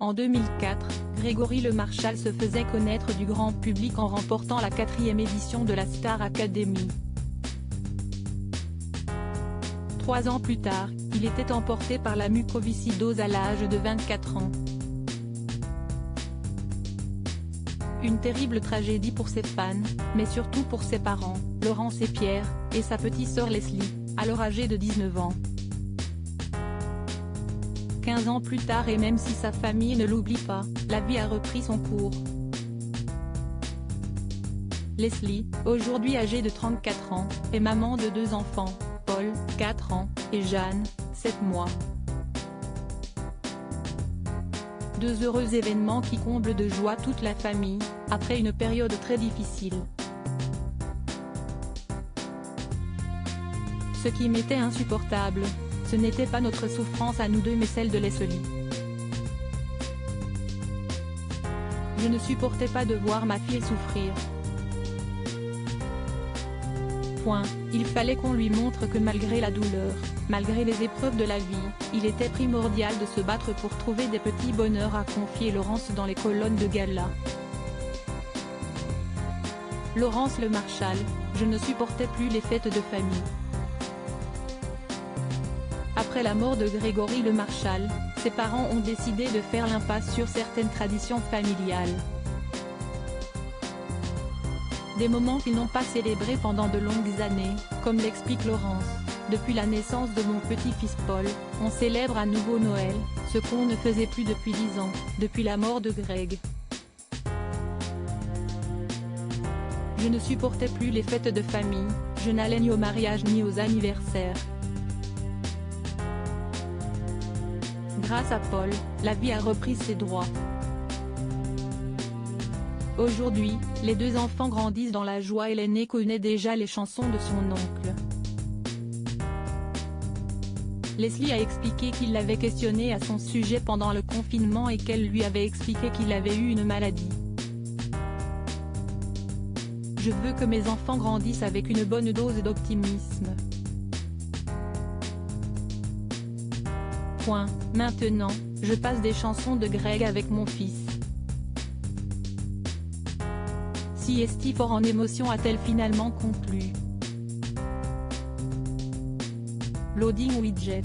En 2004, Grégory Le Marchal se faisait connaître du grand public en remportant la 4e édition de la Star Academy. 3 ans plus tard, il était emporté par la mucoviscidose à l'âge de 24 ans. Une terrible tragédie pour ses fans, mais surtout pour ses parents, Laurence et Pierre, et sa petite sœur Leslie, alors âgée de 19 ans. 15 ans plus tard, et même si sa famille ne l'oublie pas, la vie a repris son cours. Leslie, aujourd'hui âgée de 34 ans, est maman de 2 enfants, Paul, 4 ans, et Jeanne, 7 mois. 2 heureux événements qui comblent de joie toute la famille, après une période très difficile. Ce qui m'était insupportable, ce n'était pas notre souffrance à nous deux mais celle de Leslie. Je ne supportais pas de voir ma fille souffrir. Il fallait qu'on lui montre que malgré la douleur, malgré les épreuves de la vie, il était primordial de se battre pour trouver des petits bonheurs, a confié Laurence dans les colonnes de gala. Laurence Le Marchal, je ne supportais plus les fêtes de famille. Après la mort de Grégory Le Marchal, ses parents ont décidé de faire l'impasse sur certaines traditions familiales. Des moments qu'ils n'ont pas célébrés pendant de longues années, comme l'explique Laurence. Depuis la naissance de mon petit-fils Paul, on célèbre à nouveau Noël, ce qu'on ne faisait plus depuis 10 ans, depuis la mort de Greg. Je ne supportais plus les fêtes de famille, je n'allais ni au mariage ni aux anniversaires. Grâce à Paul, la vie a repris ses droits. Aujourd'hui, les 2 enfants grandissent dans la joie et l'aîné connaît déjà les chansons de son oncle. Leslie a expliqué qu'il l'avait questionné à son sujet pendant le confinement et qu'elle lui avait expliqué qu'il avait eu une maladie. Je veux que mes enfants grandissent avec une bonne dose d'optimisme. Maintenant, je passe des chansons de Greg avec mon fils. Si est fort en émotion, a-t-elle finalement conclu. Loading widget.